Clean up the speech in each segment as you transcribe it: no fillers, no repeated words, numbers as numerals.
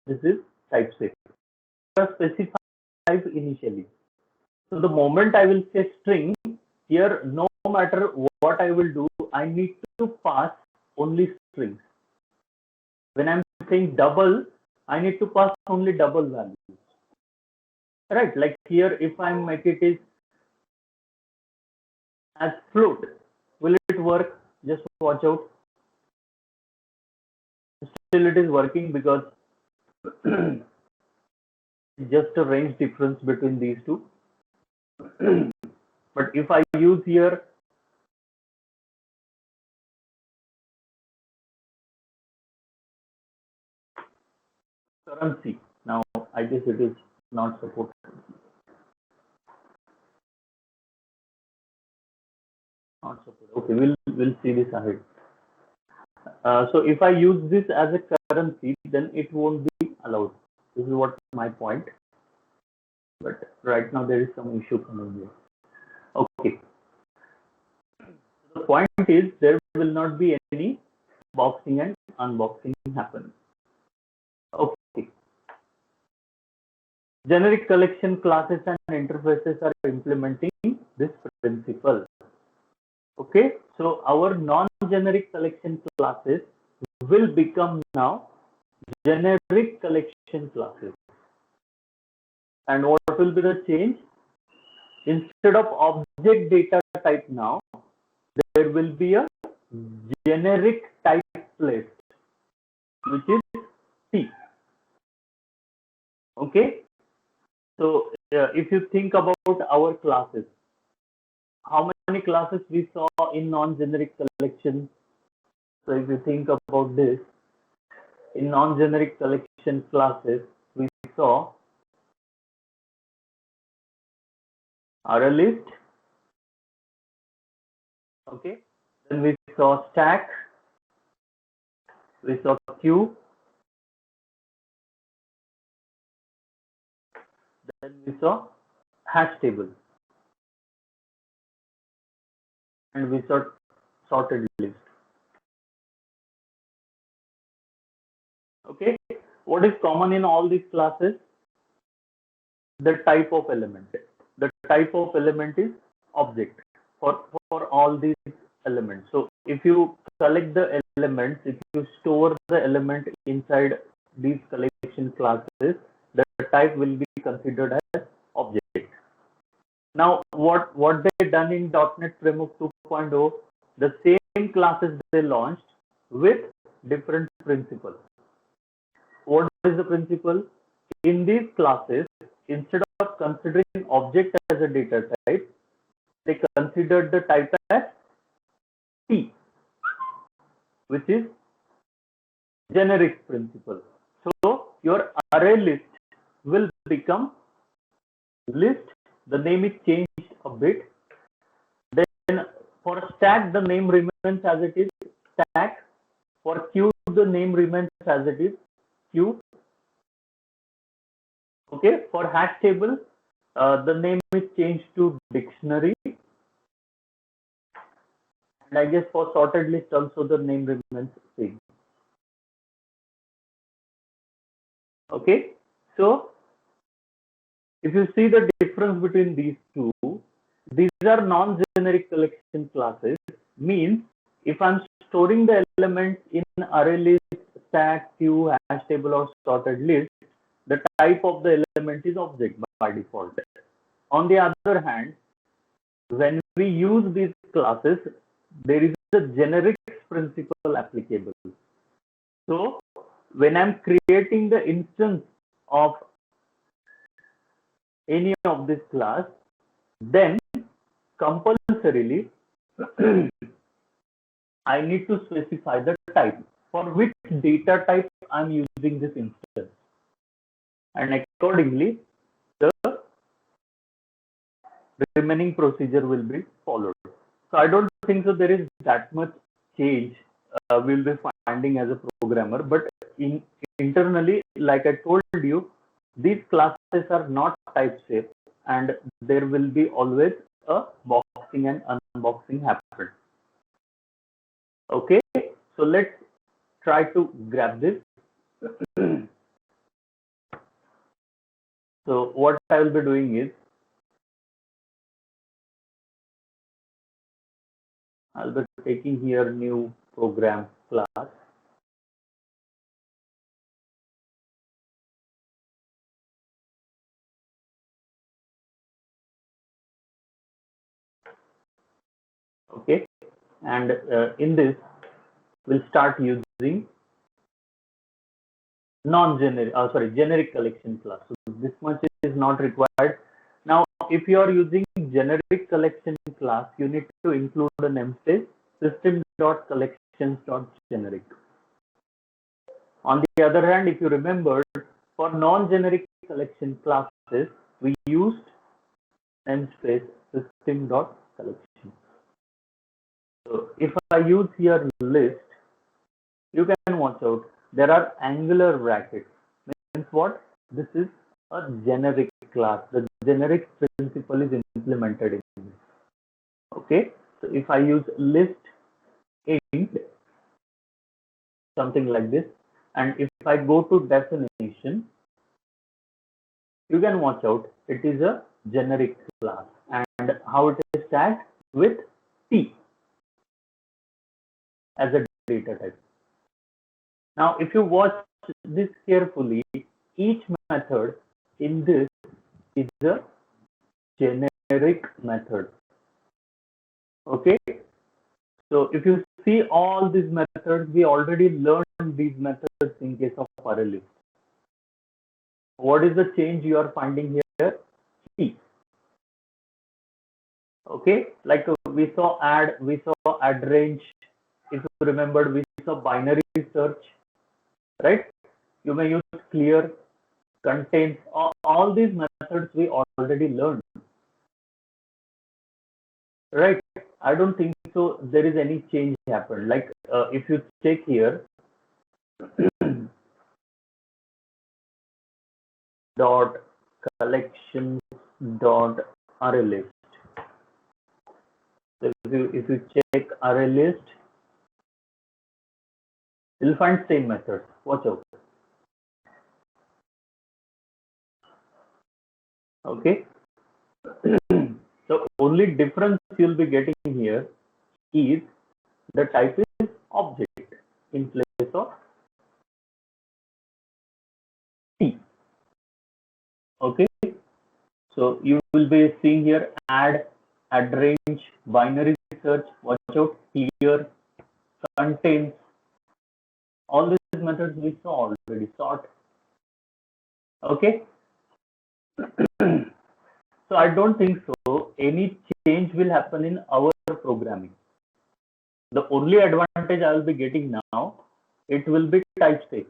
this is type safe. Specify type initially. So the moment I will say string, here no matter what I will do, I need to pass only strings. When I'm saying double, I need to pass only double values. Right, like here if I make it is as float, will it work? Just watch out. Still it is working because just a range difference between these two. But if I use here currency, now I guess it is not supported. Not supported. Okay, we'll see this ahead. So if I use this as a currency, then it won't be allowed. This is what my point. But right now there is some issue coming here. Okay. The point is there will not be any boxing and unboxing happen. Okay. Generic collection classes and interfaces are implementing this principle. Okay, so our non-generic collection classes will become now generic collection classes. And what will be the change? Instead of object data type now, there will be a generic type placed, which is T. Okay, so if you think about our classes, how many classes we saw in non-generic collection? So if you think about this, in non-generic collection classes, we saw array list, okay, then we saw stack, we saw queue, then we saw hash table, and we saw sorted list. Okay, what is common in all these classes? The type of element. The type of element is object for all these elements. So if you select the elements, if you store the element inside these collection classes, the type will be considered as object. Now what they done in .NET Framework 2.0, the same classes they launched with different principles. What is the principle? In these classes, instead of considering object as a data type, they considered the type as T, which is generic principle. So your array list will become list. The name is changed a bit. Then for stack, the name remains as it is, stack. For queue, the name remains as it is, queue. Okay, for hash table, the name is changed to dictionary. And I guess for sorted list also the name remains same. Okay, so if you see the difference between these two, these are non-generic collection classes, means if I'm storing the elements in array list, stack, queue, hash table or sorted list, the type of the element is object by default. On the other hand, when we use these classes, there is a generic principle applicable. So when I'm creating the instance of any of this class, then compulsorily I need to specify the type, for which data type I'm using this instance, and accordingly the remaining procedure will be followed. So I don't think so there is that much change we'll be finding as a programmer, but internally, like I told you, these classes are not type safe, and there will be always a boxing and unboxing happen. Okay, so let's try to grab this. So what I will be doing is I'll be taking here new program class. Okay, and in this we'll start using generic collection class. So this much is not required. Now, if you are using generic collection class, you need to include a namespace system.collections.generic. On the other hand, if you remember, for non-generic collection classes, we used namespace system.collection. So if I use here list, you can watch out. There are angular brackets. Means what? This is a generic class. The generic principle is implemented in this. Okay. So if I use list int, something like this, and if I go to definition, you can watch out. It is a generic class, and how it is tagged with T as a data type. Now, if you watch this carefully, each method in this is a generic method. Okay. So if you see all these methods, we already learned these methods in case of array list. What is the change you are finding here? T. Okay, like we saw add range. If you remembered, we saw binary search, right? You may use clear, contains. All these methods we already learned, right? I don't think so. There is any change happened. Like if you check here, dot collections dot array list. So if you check array list, you'll find same method. Watch out. Okay. The only difference you'll be getting here is the type is object in place of T. Okay. So you will be seeing here add range, binary search, watch out, clear, contains. All these methods we saw already, sort. Okay. So I don't think so any change will happen in our programming. The only advantage I will be getting now, it will be type safe.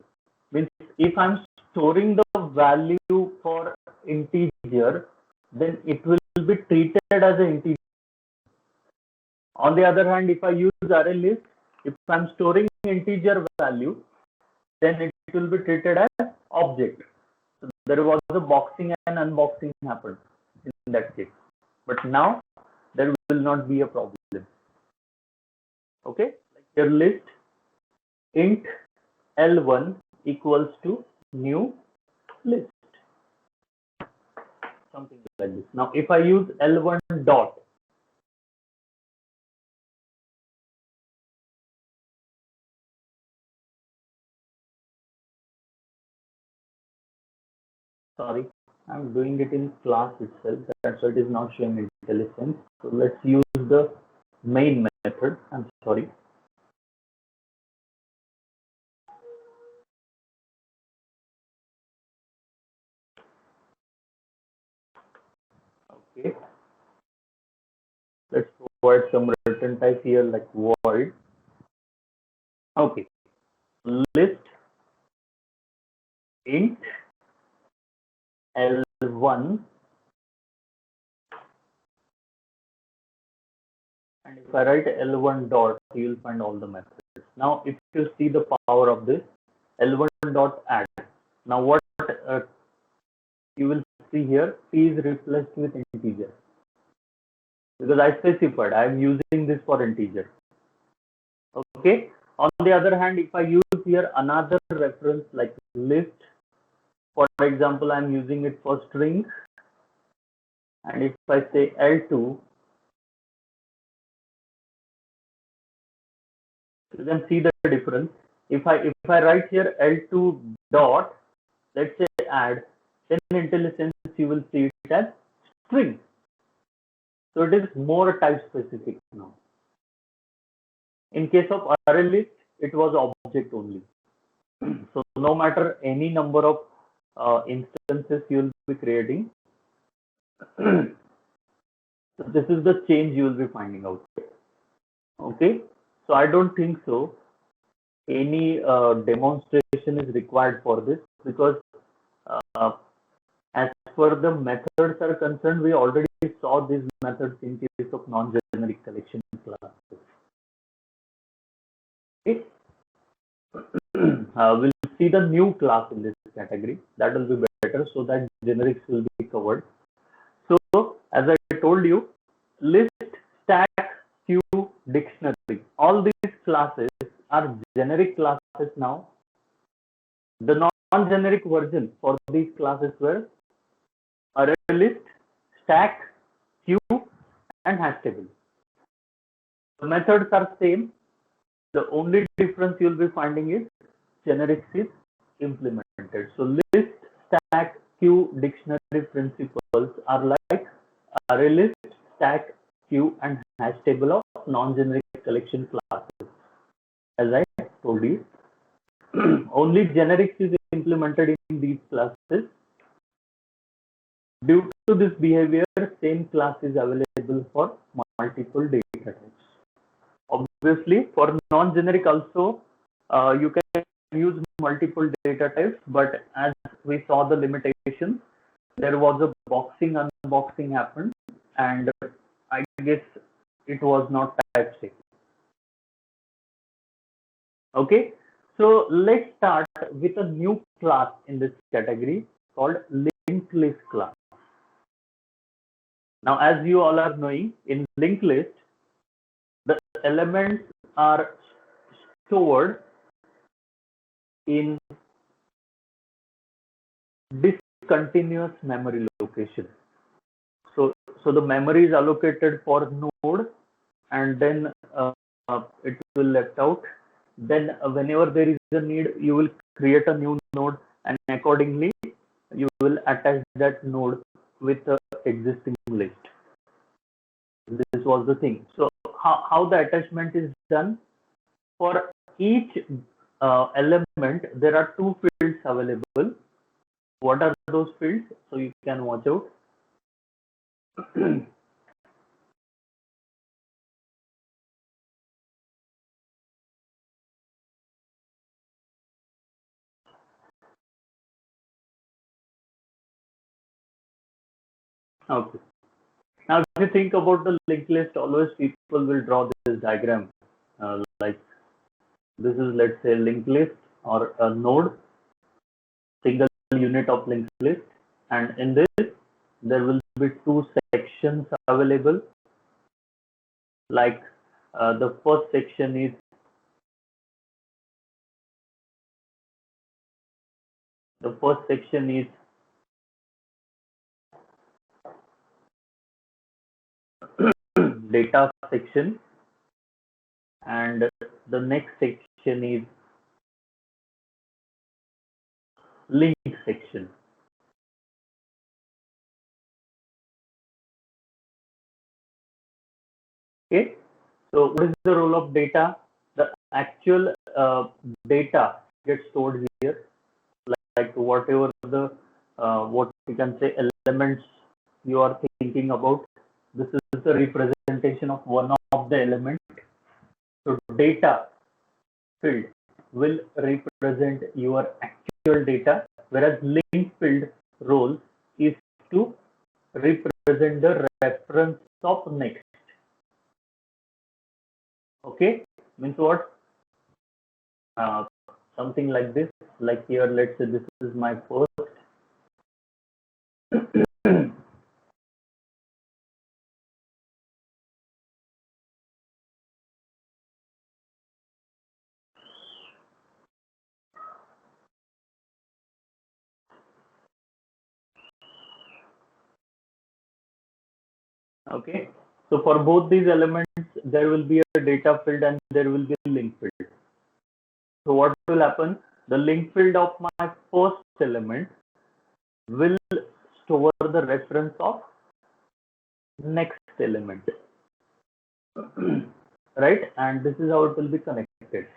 Means if I'm storing the value for integer, then it will be treated as an integer. On the other hand, if I use array list, if I'm storing integer value, then it will be treated as object. So there was a boxing and unboxing happened in that case. But now there will not be a problem. Okay, like your list int L1 equals to new list. Something like this. Now, if I use L1 dot, sorry, I'm doing it in class itself. That's why it is not showing IntelliSense. So let's use the main method. I'm sorry. Okay. Let's provide some return type here like void. Okay. List int L1, and if I write L1 dot, you will find all the methods. Now, if you see the power of this L1 dot add, now what you will see here, P is replaced with integer because I specified I am using this for integer. Okay. On the other hand, if I use here another reference like list For example, I'm using it for string, and if I say L2, you can see the difference. If I write here L2 dot, let's say add, then IntelliSense you will see it as string. So it is more type specific now. In case of ArrayList, it was object only. So no matter any number of instances you will be creating, so this is the change you will be finding out. Okay, so I don't think so any demonstration is required for this, because as per the methods are concerned, we already saw these methods in case of non-generic collection classes. Okay. We'll see the new class in this category. That will be better, so that generics will be covered. So as I told you, list, stack, queue, dictionary, all these classes are generic classes now. The non-generic version for these classes were ArrayList, stack, queue, and hash table. The methods are same. The only difference you'll be finding is generics is implemented. So list, stack, queue, dictionary principles are like ArrayList, stack, queue, and hash table of non-generic collection classes. As I told you, only generics is implemented in these classes. Due to this behavior, same class is available for multiple data types. Obviously, for non-generic also, you can use multiple data types, but as we saw the limitation, there was a unboxing happened, and I guess it was not type safe. Okay, so let's start with a new class in this category called linked list class. Now, as you all are knowing, in linked list, the elements are stored in discontinuous memory location. So the memory is allocated for node, and then it will left out. Then whenever there is a need, you will create a new node, and accordingly you will attach that node with the existing list. This was the thing. So how the attachment is done? For each element, there are two fields available. What are those fields? So you can watch out. Okay. Now, if you think about the linked list, always people will draw this diagram. Like this is, let's say, linked list or a node, single unit of linked list, and in this there will be two sections available. Like the first section is data section, and the next section is link section. Okay, so what is the role of data? The actual data gets stored here, like whatever the what you can say elements you are thinking about. This is the representation of one of the element. So data field will represent your actual data, whereas link field role is to represent the reference of next. Okay, means what? Something like this. Like here, let's say this is my first. Okay, so for both these elements, there will be a data field and there will be a link field. So what will happen? The link field of my first element will store the reference of next element, right? And this is how it will be connected.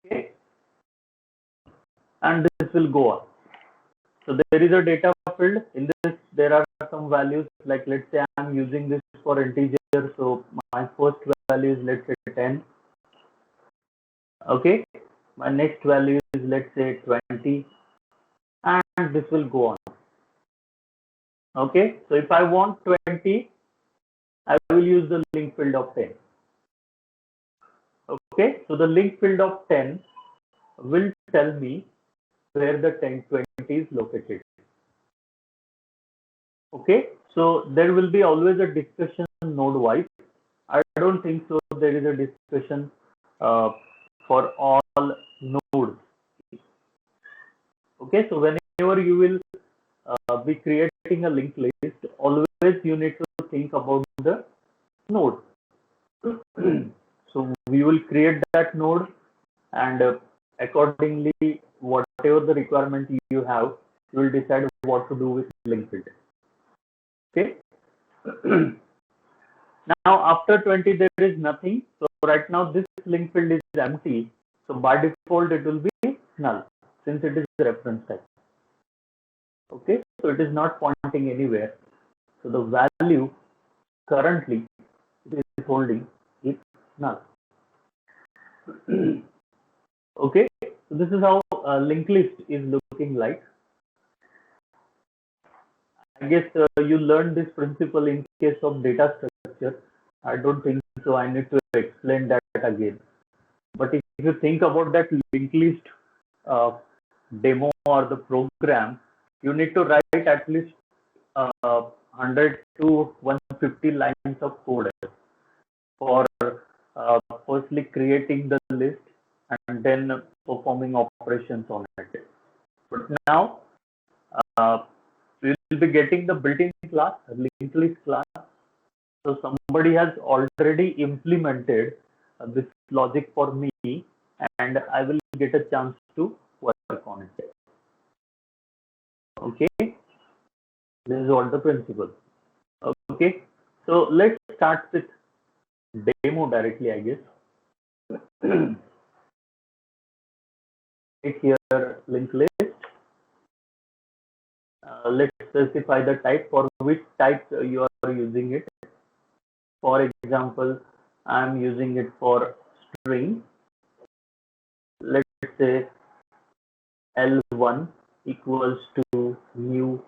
Okay, and this will go on. So there is a data field. In this, there are some values, like let's say I'm using this for integer. So my first value is, let's say, 10. Okay, my next value is, let's say, 20, and this will go on. Okay, so if I want 20, I will use the link field of 10. Okay, so the link field of 10 will tell me where the 20 is located. Okay, so there will be always a discussion node wise. I don't think so there is a discussion for all nodes. Okay, so whenever you will be creating a linked list, always you need to think about the node. So we will create that node, and accordingly, whatever the requirement you have, you will decide what to do with linked field. Okay. Now after 20 there is nothing. So right now this link field is empty. So by default it will be null, since it is a reference type. Okay, so it is not pointing anywhere. So the value currently it is holding is null. Okay, so this is how linked list is looking like. I guess you learned this principle in case of data structure. I don't think so I need to explain that again. But if you think about that linked list demo or the program, you need to write at least 100 to 150 lines of code for firstly creating the list and then performing operations on it. But now we will be getting the built-in class, linked list class. So somebody has already implemented this logic for me, and I will get a chance to work on it. Okay, this is all the principle. Okay, so let's start with demo directly, I guess. Take here linked list. Let's specify the type, for which type you are using it. For example, I'm using it for string. Let's say L1 equals to new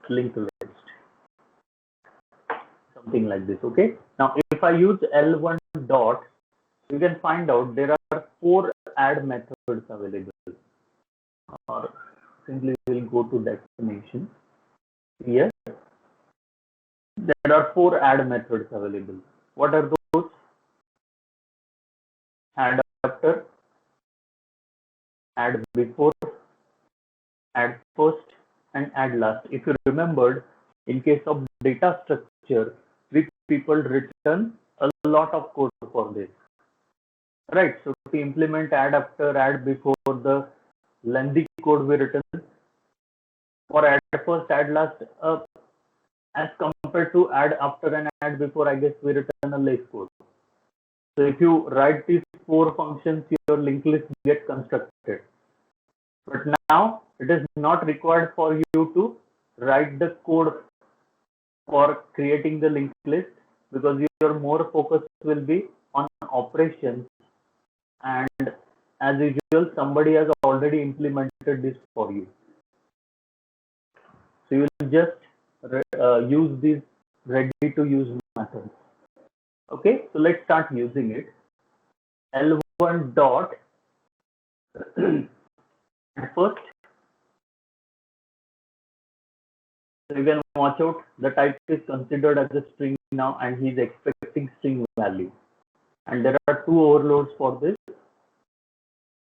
linked list, something like this. Okay, now if I use L1 dot, you can find out there are 4 add methods available, or simply we'll go to definition. Here there are 4 add methods available. What are those? Add after, add before, add first, and add last. If you remembered, in case of data structure, we people return a lot of code for this, right? So to implement add after, add before, the lengthy code we written. For add first, add last, as compared to add after and add before, I guess we return a less code. So if you write these 4 functions, your linked list gets constructed. But now it is not required for you to write the code for creating the linked list, because your more focus will be on operations, and as usual somebody has already implemented this for you. So you will just use these ready to use methods. Okay, so let's start using it. L1 dot first, so you can watch out, the type is considered as a string now, and he is expecting string value. And there are 2 overloads for this.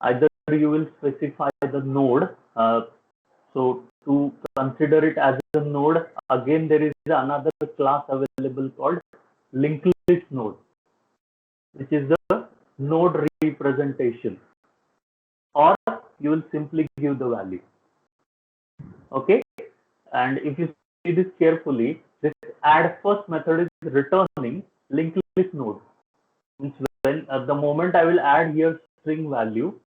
Either you will specify the node, so to consider it as a node, again there is another class available called linked list node, which is the node representation, or you will simply give the value. Okay, and if you see this carefully, this add first method is returning linked list node. Means when at the moment I will add here string value,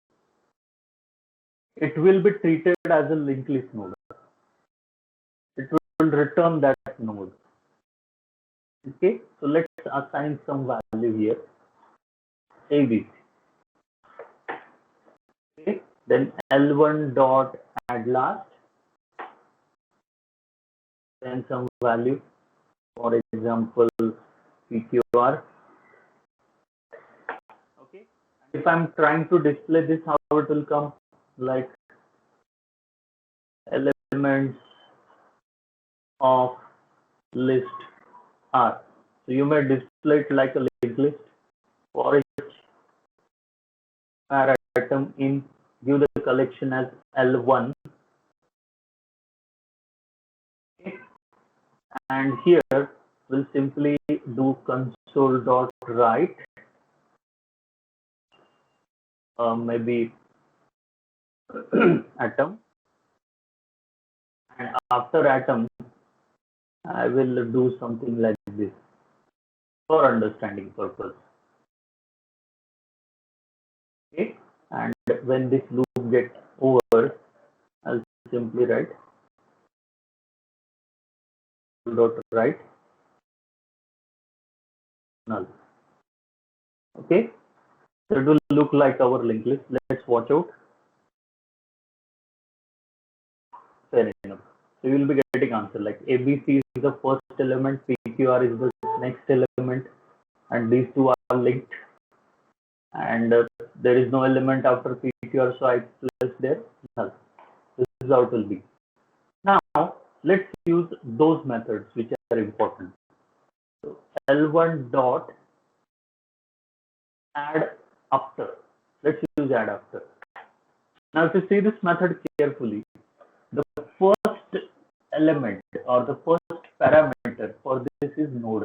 it will be treated as a linked list node. It will return that node. Okay, so let's assign some value here, ABC. Okay, then L1 dot add last, then some value, for example PQR. Okay, if I'm trying to display this, how it will come, like elements of list are. So you may display it like a linked list. For each item in, give the collection as L1. Okay. And here we'll simply do console.write, maybe atom, and after atom I will do something like this for understanding purpose. Okay, and when this loop gets over, I'll simply write write null. Okay, so it will look like our linked list. Let's watch out. Fair enough. So you will be getting answer like ABC is the first element, PQR is the next element, and these two are linked. And there is no element after PQR, so I place there null. This is how it will be. Now let's use those methods which are important. So L1 dot add after. Let's use add after. Now if you see this method carefully, the first element or the first parameter for this is node.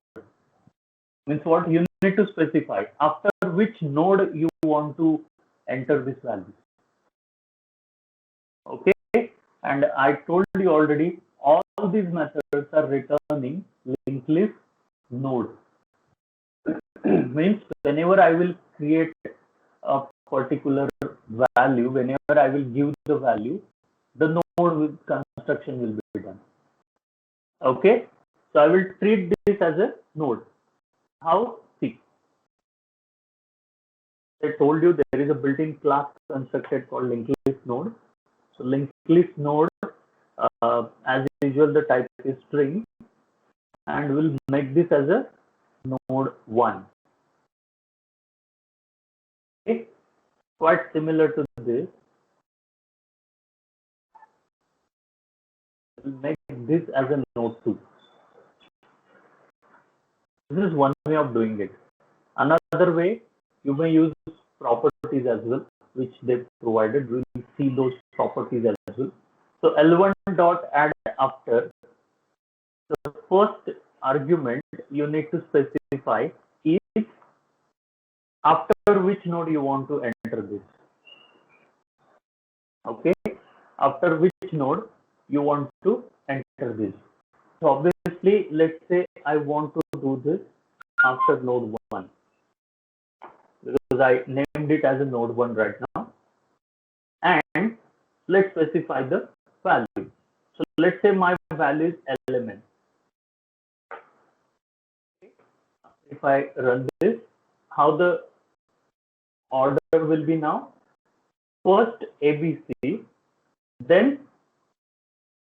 Means what? You need to specify after which node you want to enter this value. Okay, and I told you already, all these methods are returning linked list node. Means whenever I will create a particular value, whenever I will give the value, the node with construction will be done. Okay, so I will treat this as a node. How? See, I told you there is a built-in class constructed called linked list node. So linked list node, as usual, the type is string, and we'll make this as a node 1. Okay, quite similar to this. We'll make this as a node 2. This is one way of doing it. Another way, you may use properties as well, which they provided. We'll see those properties as well. So L1 dot add after, the first argument you need to specify is after which node you want to enter this. Okay, after which node you want to enter this. So obviously, let's say I want to do this after node 1, because I named it as a node 1 right now, and let's specify the value. So let's say my value is element. If I run this, how the order will be now? First ABC, then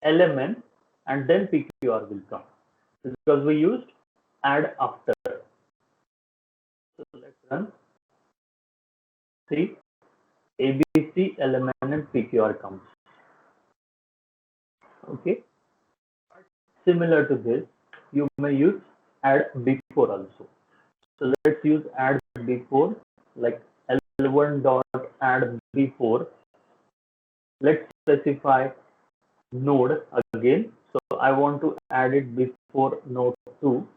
element, and then PQR will come, because we used add after. So let's run. See, ABC, element, and PQR comes. Okay. Similar to this, you may use add before also. So let's use add before, like L1 dot add before. Let's specify node again. So I want to add it before node 2,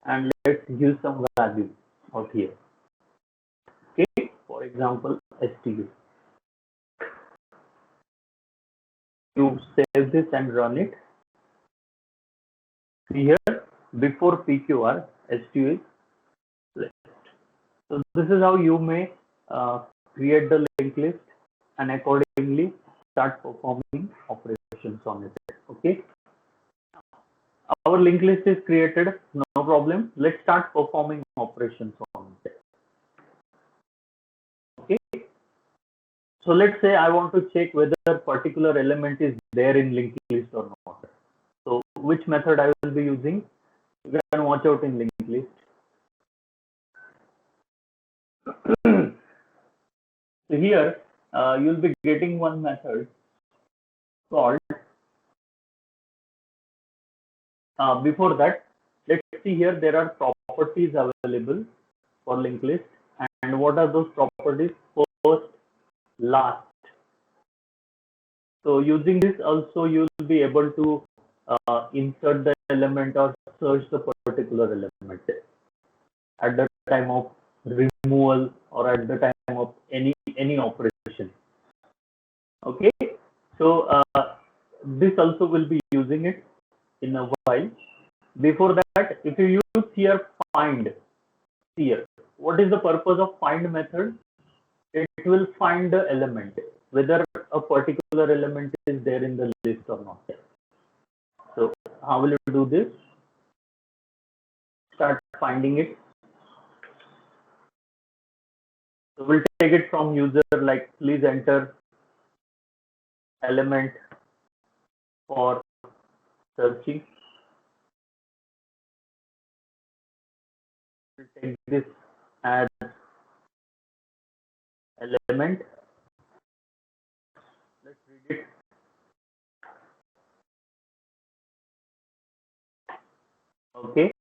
and let's use some value out here. Okay, for example, STU. You save this and run it. See here, before PQR, STU is list. So this is how you may create the linked list and accordingly start performing operations on it. Okay. Our linked list is created, no problem. Let's start performing operations on it. Okay. So let's say I want to check whether a particular element is there in linked list or not. So which method I will be using? You can watch out in linked list. So here you'll be getting one method called. Before that, let's see here there are properties available for linked list, and what are those properties? First, last. So using this also you will be able to insert the element or search the particular element at the time of removal or at the time of any operation. Okay, so this also will be using it in a while. Before that, if you use here find here, what is the purpose of find method? It will find the element, whether a particular element is there in the list or not. So how will you do this? Start finding it. So we'll take it from user, like please enter element for searching. We'll take this as element. Let's read it. Okay.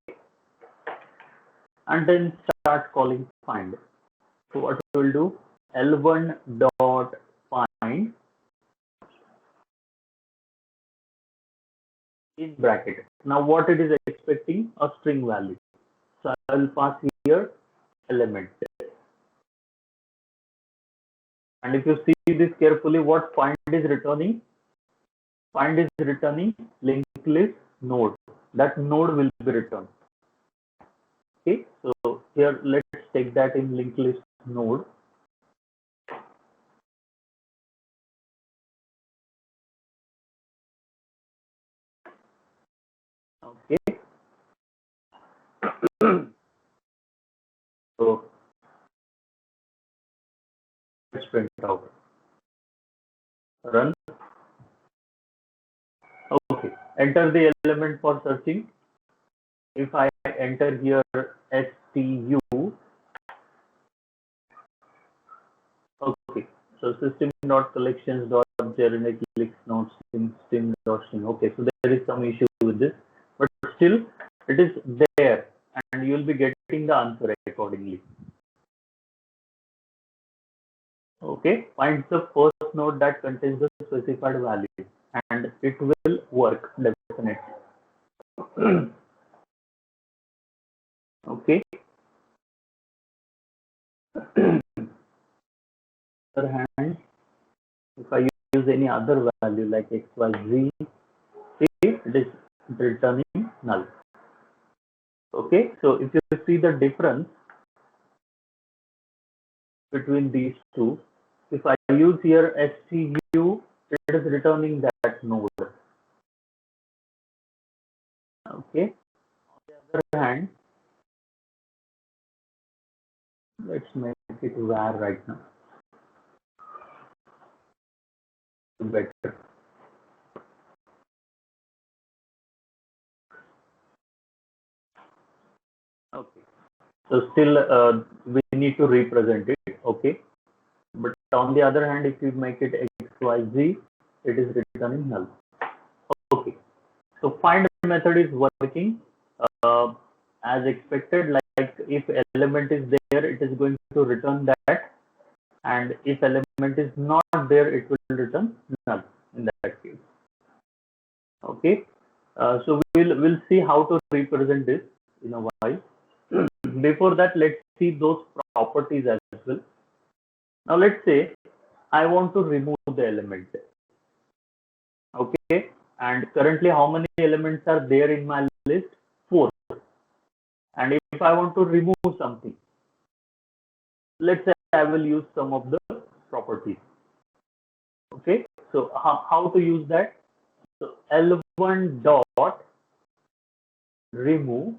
And then start calling find. So what we will do, L1 dot find in bracket. Now what it is expecting? A string value. So I will pass here element. And if you see this carefully, what find is returning? Find is returning linked list node. That node will be returned. Okay, so here let's take that in linked list node. Okay. So let's print out. Run. Okay. Enter the element for searching. If I enter here STU, okay. So system.collections.generic nodes string.string. Okay. So there is some issue with this, but still it is there, and you will be getting the answer accordingly. Okay, find the first node that contains the specified value, and it will work definitely. Okay. Other hand, if I use any other value like x, y, z, see, it is returning null. Okay, so if you see the difference between these two, if I use here STU, it is returning that node. Okay. On the other hand, let's make it var right now. Better. Okay. So still we need to represent it. Okay. But on the other hand, if you make it x, y, z, it is returning null. Okay. So find method is working as expected. Like if element is there, it is going to return that, and if element is not there, it will return null. in that case. Okay, so we'll see how to represent this in a while. Before that, let's see those properties as well. Now let's say I want to remove the element. Okay, and currently how many elements are there in my list? 4. And if I want to remove something, let's say I will use some of the properties. Okay, so how to use that? So L1 dot remove.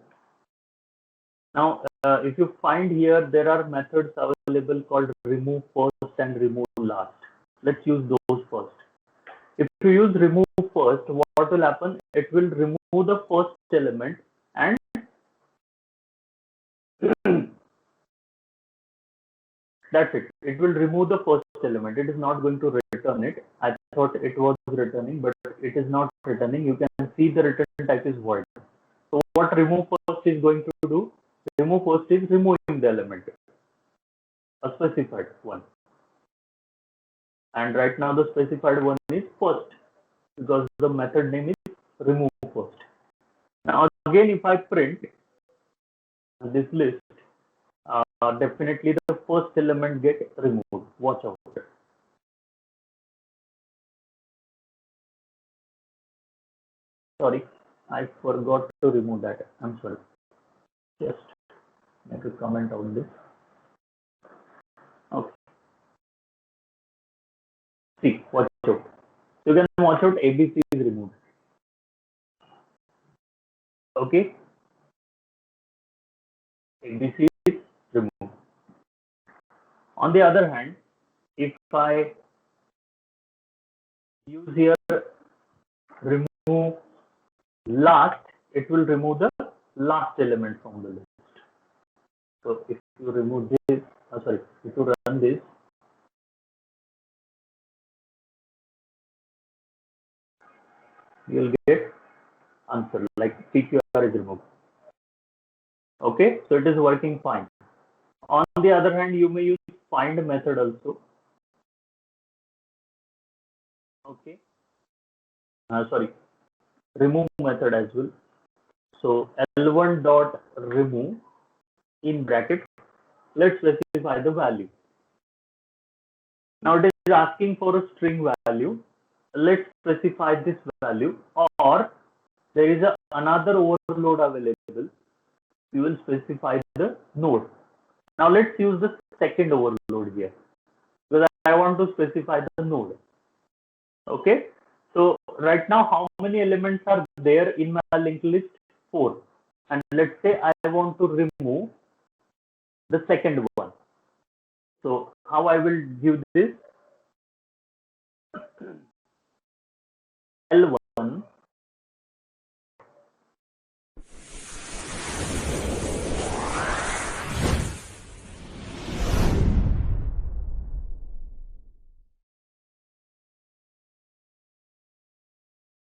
Now if you find here, there are methods available called remove first and remove last. Let's use those first. If you use remove first, what will happen? It will remove the first element and that's it. It will remove the first element. It is not going to return it. I thought it was returning, but it is not returning. You can see the return type is void. So what remove first is going to do? Remove first is removing the element, a specified one. And right now the specified one is first because the method name is remove first. Now again, if I print this list, definitely the first element get removed. Watch out. Sorry, I forgot to remove that. I'm sorry. Just make a comment on this. Okay. See, watch out. You can watch out. ABC is removed. Okay. ABC is removed. On the other hand, if I use here remove last, it will remove the last element from the list. So if you remove this, sorry, if you run this, you'll get answer like PQR is removed. Okay, so it is working fine. On the other hand, you may use find method also. Okay, sorry, remove method as well. So L1 dot remove in bracket. Let's specify the value. Now it is asking for a string value. Let's specify this value, or there is another overload available. We will specify the node. Now let's use the second overload here because I want to specify the node. Okay, so right now how many elements are there in my linked list? 4. And let's say I want to remove the second one. So how I will give this? L1